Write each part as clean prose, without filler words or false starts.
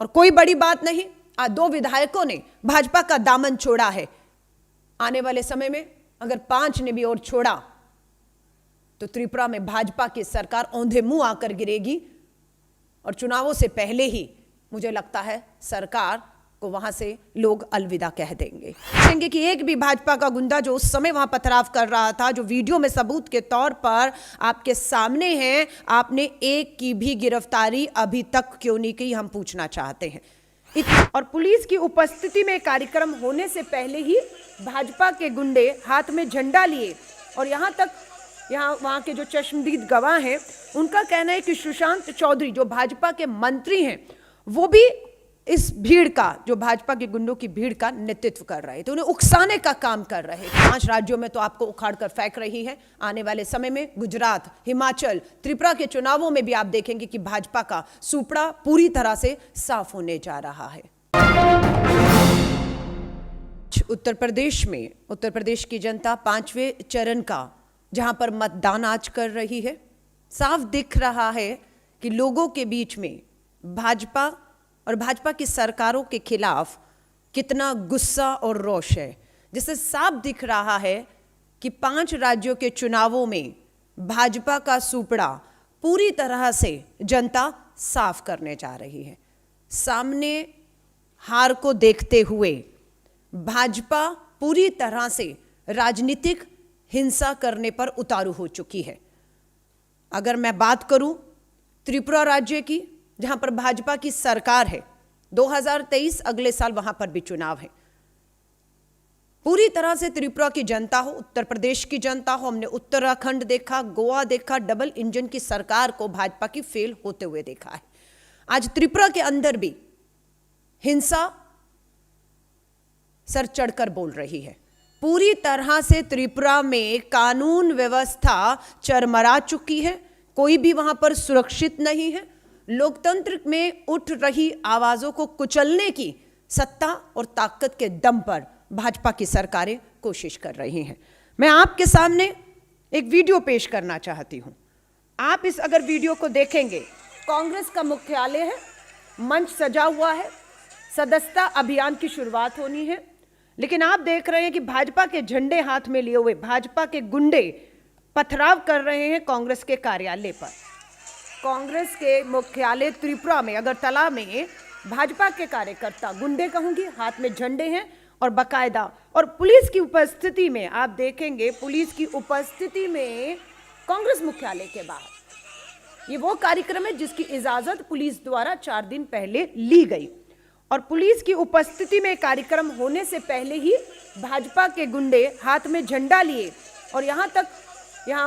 और कोई बड़ी बात नहीं, आज 2 विधायकों ने भाजपा का दामन छोड़ा है। आने वाले समय में अगर 5 ने भी और छोड़ा तो त्रिपुरा में भाजपा की सरकार औंधे मुंह आकर गिरेगी और चुनावों से पहले ही मुझे लगता है सरकार को वहां से लोग अलविदा कह देंगे। देखेंगे कि एक भी भाजपा का गुंडा जो उस समय वहां पथराव कर रहा था, जो वीडियो में सबूत के तौर पर आपके सामने है, आपने एक की भी गिरफ्तारी अभी तक क्यों नहीं की, हम पूछना चाहते हैं। और पुलिस की उपस्थिति में कार्यक्रम होने से पहले ही भाजपा के गुंडे हाथ में झंडा लिए और यहाँ वहां के जो चश्मदीद गवाह हैं उनका कहना है कि सुशांत चौधरी जो भाजपा के मंत्री हैं वो भी इस भीड़ का, जो भाजपा के गुंडों की भीड़ का नेतृत्व कर रहे थे, उन्हें उकसाने का काम कर रहे थे। 5 राज्यों में तो आपको उखाड़ कर फेंक रही है। आने वाले समय में गुजरात, हिमाचल, त्रिपुरा के चुनावों में भी आप देखेंगे कि भाजपा का सुपड़ा पूरी तरह से साफ होने जा रहा है। उत्तर प्रदेश की जनता 5वें चरण का जहां पर मतदान आज कर रही है, साफ दिख रहा है कि लोगों के बीच में भाजपा और भाजपा की सरकारों के खिलाफ कितना गुस्सा और रोष है, जिससे साफ दिख रहा है कि 5 राज्यों के चुनावों में भाजपा का सुपड़ा पूरी तरह से जनता साफ करने जा रही है। सामने हार को देखते हुए भाजपा पूरी तरह से राजनीतिक हिंसा करने पर उतारू हो चुकी है। अगर मैं बात करूं त्रिपुरा राज्य की, जहां पर भाजपा की सरकार है, 2023 अगले साल वहां पर भी चुनाव है। पूरी तरह से त्रिपुरा की जनता हो, उत्तर प्रदेश की जनता हो, हमने उत्तराखंड देखा, गोवा देखा, डबल इंजन की सरकार को भाजपा की फेल होते हुए देखा है। आज त्रिपुरा के अंदर भी हिंसा सर चढ़कर बोल रही है। पूरी तरह से त्रिपुरा में कानून व्यवस्था चरमरा चुकी है, कोई भी वहां पर सुरक्षित नहीं है। लोकतंत्र में उठ रही आवाजों को कुचलने की सत्ता और ताकत के दम पर भाजपा की सरकारें कोशिश कर रही हैं। मैं आपके सामने एक वीडियो पेश करना चाहती हूं। आप इस अगर वीडियो को देखेंगे, कांग्रेस का मुख्यालय है, मंच सजा हुआ है, सदस्यता अभियान की शुरुआत होनी है, लेकिन आप देख रहे हैं कि भाजपा के झंडे हाथ में लिए हुए भाजपा के गुंडे पथराव कर रहे हैं कांग्रेस के कार्यालय पर। कांग्रेस के मुख्यालय त्रिपुरा में, अगरतला में भाजपा के कार्यकर्ता, गुंडे कहूंगी, हाथ में झंडे हैं और बकायदा, और पुलिस की उपस्थिति में आप देखेंगे, पुलिस की उपस्थिति में कांग्रेस मुख्यालय के बाहर ये वो कार्यक्रम है जिसकी इजाजत पुलिस द्वारा 4 दिन पहले ली गई। और पुलिस की उपस्थिति में कार्यक्रम होने से पहले ही भाजपा के गुंडे हाथ में झंडा लिए और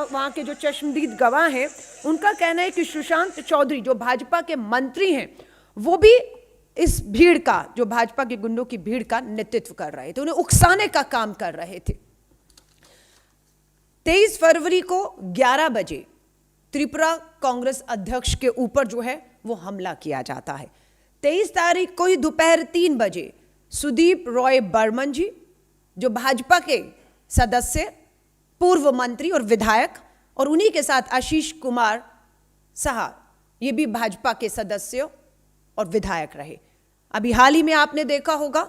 वहां के जो चश्मदीद गवाह हैं उनका कहना है कि सुशांत चौधरी जो भाजपा के मंत्री हैं वो भी इस भीड़ का, जो भाजपा के गुंडों की भीड़ का नेतृत्व कर रहे थे, उन्हें उकसाने का काम कर रहे थे। 23 फरवरी को 11 बजे त्रिपुरा कांग्रेस अध्यक्ष के ऊपर जो है वो हमला किया जाता है। 23 तारीख को ही दोपहर 3 बजे सुदीप रॉय बर्मन जी, जो भाजपा के सदस्य, पूर्व मंत्री और विधायक, और उन्हीं के साथ आशीष कुमार साहा, ये भी भाजपा के सदस्य और विधायक रहे। अभी हाल ही में आपने देखा होगा,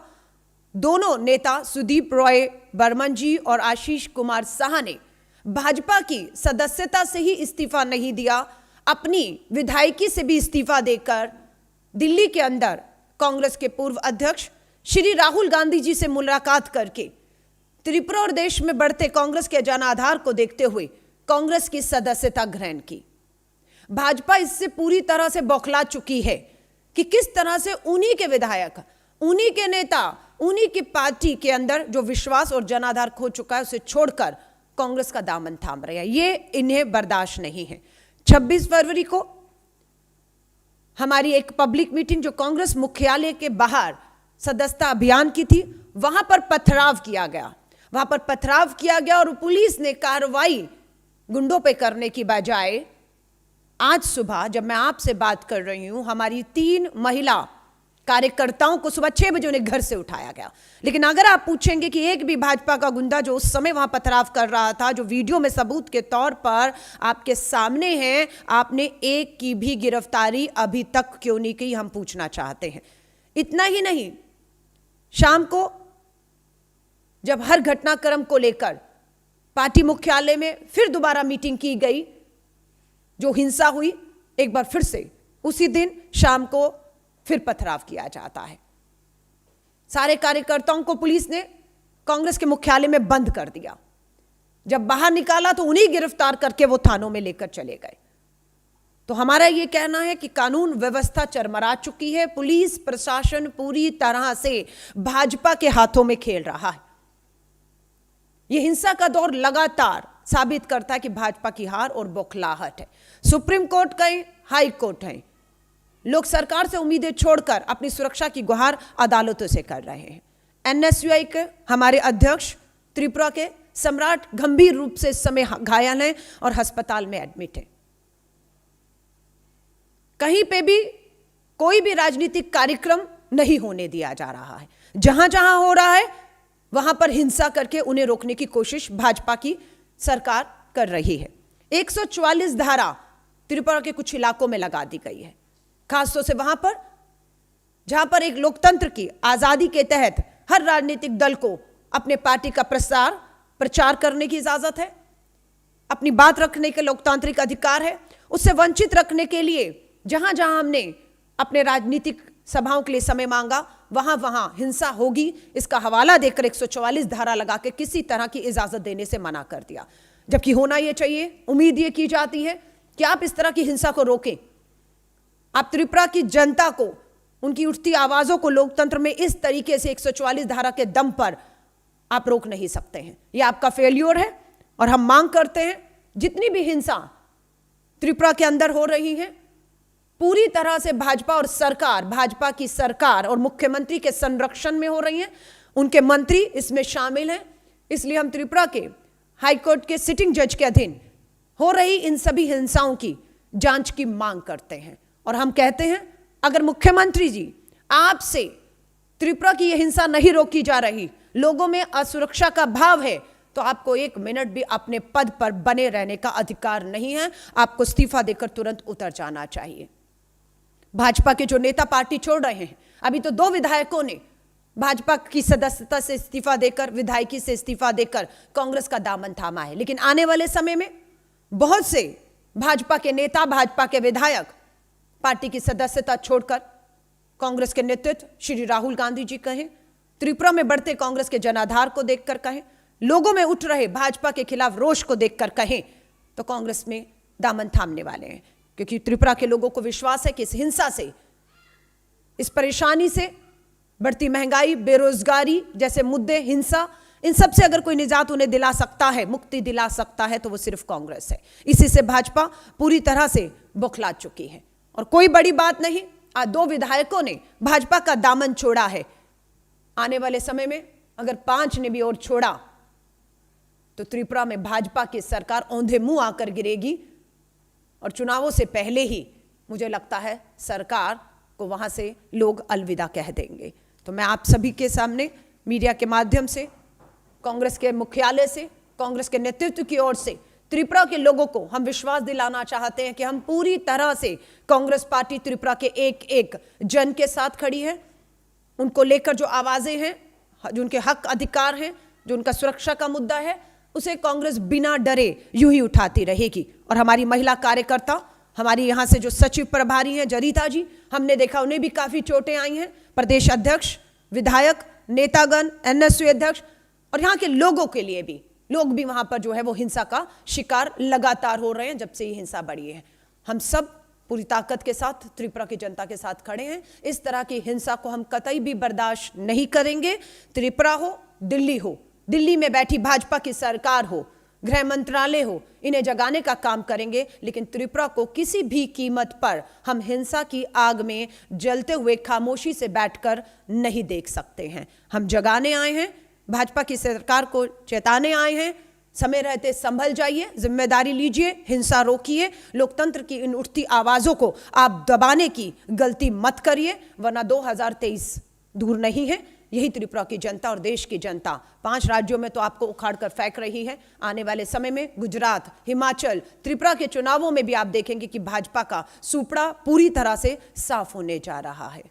दोनों नेता सुदीप रॉय बर्मन जी और आशीष कुमार साहा ने भाजपा की सदस्यता से ही इस्तीफा नहीं दिया, अपनी विधायकी से भी इस्तीफा देकर दिल्ली के अंदर कांग्रेस के पूर्व अध्यक्ष श्री राहुल गांधी जी से मुलाकात करके त्रिपुरा और देश में बढ़ते कांग्रेस के जनाधार को देखते हुए कांग्रेस की सदस्यता ग्रहण की। भाजपा इससे पूरी तरह से बौखला चुकी है कि किस तरह से उन्हीं के विधायक, उन्हीं के नेता, उन्हीं की पार्टी के अंदर जो विश्वास और जनाधार खो चुका है उसे छोड़कर कांग्रेस का दामन थाम रहे हैं। ये इन्हें बर्दाश्त नहीं है। 26 फरवरी को हमारी एक पब्लिक मीटिंग जो कांग्रेस मुख्यालय के बाहर सदस्यता अभियान की थी, वहां पर पथराव किया गया और पुलिस ने कार्रवाई गुंडों पे करने की बजाय आज सुबह जब मैं आपसे बात कर रही हूं, हमारी 3 महिला कार्यकर्ताओं को सुबह 6 बजे उन्हें घर से उठाया गया। लेकिन अगर आप पूछेंगे कि एक भी भाजपा का गुंडा जो उस समय वहां पथराव कर रहा था, जो वीडियो में सबूत के तौर पर आपके सामने है, आपने एक की भी गिरफ्तारी अभी तक क्यों नहीं की, हम पूछना चाहते हैं। इतना ही नहीं, शाम को जब हर घटनाक्रम को लेकर पार्टी मुख्यालय में फिर दोबारा मीटिंग की गई, जो हिंसा हुई, एक बार फिर से उसी दिन शाम को फिर पथराव किया जाता है। सारे कार्यकर्ताओं को पुलिस ने कांग्रेस के मुख्यालय में बंद कर दिया। जब बाहर निकाला तो उन्हीं गिरफ्तार करके वो थानों में लेकर चले गए। तो हमारा ये कहना है कि कानून व्यवस्था चरमरा चुकी है। पुलिस प्रशासन पूरी तरह से भाजपा के हाथों में खेल रहा है। यह हिंसा का दौर लगातार साबित करता है कि भाजपा की हार और बौखलाहट है। सुप्रीम कोर्ट कहें, हाई कोर्ट है, लोग सरकार से उम्मीदें छोड़कर अपनी सुरक्षा की गुहार अदालतों से कर रहे हैं। एनएसयूआई के हमारे अध्यक्ष त्रिपुरा के सम्राट गंभीर रूप से इस समय घायल हैं और अस्पताल में एडमिट है। कहीं पे भी कोई भी राजनीतिक कार्यक्रम नहीं होने दिया जा रहा है। जहां जहां हो रहा है वहां पर हिंसा करके उन्हें रोकने की कोशिश भाजपा की सरकार कर रही है। 144 धारा त्रिपुरा के कुछ इलाकों में लगा दी गई है, खासतौर से वहां पर जहां पर एक लोकतंत्र की आजादी के तहत हर राजनीतिक दल को अपने पार्टी का प्रचार करने की इजाजत है, अपनी बात रखने के लोकतांत्रिक अधिकार है। उससे वंचित रखने के लिए जहां जहां हमने अपने राजनीतिक सभाओं के लिए समय मांगा, वहां वहां हिंसा होगी, इसका हवाला देकर 144 धारा लगा के किसी तरह की इजाजत देने से मना कर दिया। जबकि होना यह चाहिए, उम्मीद यह की जाती है कि आप इस तरह की हिंसा को रोकें। आप त्रिपुरा की जनता को, उनकी उठती आवाजों को लोकतंत्र में इस तरीके से 144 धारा के दम पर आप रोक नहीं सकते हैं। यह आपका फेल्योर है और हम मांग करते हैं जितनी भी हिंसा त्रिपुरा के अंदर हो रही है, पूरी तरह से भाजपा और सरकार, भाजपा की सरकार और मुख्यमंत्री के संरक्षण में हो रही हैं, उनके मंत्री इसमें शामिल हैं। इसलिए हम त्रिपुरा के हाईकोर्ट के सिटिंग जज के अधीन हो रही इन सभी हिंसाओं की जांच की मांग करते हैं। और हम कहते हैं, अगर मुख्यमंत्री जी आपसे त्रिपुरा की यह हिंसा नहीं रोकी जा रही, लोगों में असुरक्षा का भाव है, तो आपको 1 मिनट भी अपने पद पर बने रहने का अधिकार नहीं है। आपको इस्तीफा देकर तुरंत उतर जाना चाहिए। भाजपा के जो नेता पार्टी छोड़ रहे हैं, अभी तो 2 विधायकों ने भाजपा की सदस्यता से इस्तीफा देकर, विधायकी से इस्तीफा देकर कांग्रेस का दामन थामा है। लेकिन आने वाले समय में बहुत से भाजपा के नेता, भाजपा के विधायक पार्टी की सदस्यता छोड़कर कांग्रेस के नेतृत्व श्री राहुल गांधी जी कहें, त्रिपुरा में बढ़ते कांग्रेस के जनाधार को देखकर कहें, लोगों में उठ रहे भाजपा के खिलाफ रोष को देखकर कहें, तो कांग्रेस में दामन थामने वाले हैं। क्योंकि त्रिपुरा के लोगों को विश्वास है कि इस हिंसा से, इस परेशानी से, बढ़ती महंगाई, बेरोजगारी जैसे मुद्दे, हिंसा, इन सब से अगर कोई निजात उन्हें दिला सकता है, मुक्ति दिला सकता है, तो वो सिर्फ कांग्रेस है। इसी से भाजपा पूरी तरह से बौखला चुकी है। और कोई बड़ी बात नहीं, आज 2 विधायकों ने भाजपा का दामन छोड़ा है। आने वाले समय में अगर 5 ने भी और छोड़ा तो त्रिपुरा में भाजपा की सरकार औंधे मुंह आकर गिरेगी और चुनावों से पहले ही मुझे लगता है सरकार को वहां से लोग अलविदा कह देंगे। तो मैं आप सभी के सामने मीडिया के माध्यम से, कांग्रेस के मुख्यालय से, कांग्रेस के नेतृत्व की ओर से त्रिपुरा के लोगों को हम विश्वास दिलाना चाहते हैं कि हम पूरी तरह से कांग्रेस पार्टी त्रिपुरा के एक एक जन के साथ खड़ी है। उनको लेकर जो आवाजें हैं, जो उनके हक अधिकार हैं, जो उनका सुरक्षा का मुद्दा है, उसे कांग्रेस बिना डरे यूं ही उठाती रहेगी। और हमारी महिला कार्यकर्ता, हमारी यहां से जो सचिव प्रभारी हैं जरीता जी, हमने देखा उन्हें भी काफी चोटें आई हैं। प्रदेश अध्यक्ष, विधायक, नेतागण, एनएसयू अध्यक्ष और यहाँ के लोगों के लिए भी, लोग भी वहां पर जो है वो हिंसा का शिकार लगातार हो रहे हैं जब से ये हिंसा बढ़ी है। हम सब पूरी ताकत के साथ त्रिपुरा की जनता के साथ खड़े हैं। इस तरह की हिंसा को हम कतई भी बर्दाश्त नहीं करेंगे। त्रिपुरा हो, दिल्ली हो, दिल्ली में बैठी भाजपा की सरकार हो, गृह मंत्रालय हो, इन्हें जगाने का काम करेंगे। लेकिन त्रिपुरा को किसी भी कीमत पर हम हिंसा की आग में जलते हुए खामोशी से बैठकर नहीं देख सकते हैं। हम जगाने आए हैं, भाजपा की सरकार को चेताने आए हैं, समय रहते संभल जाइए, जिम्मेदारी लीजिए, हिंसा रोकिए, लोकतंत्र की इन उठती आवाजों को आप दबाने की गलती मत करिए, वरना 2023 दूर नहीं है। यही त्रिपुरा की जनता और देश की जनता 5 राज्यों में तो आपको उखाड़ कर फेंक रही है। आने वाले समय में गुजरात, हिमाचल, त्रिपुरा के चुनावों में भी आप देखेंगे कि भाजपा का सुपड़ा पूरी तरह से साफ होने जा रहा है।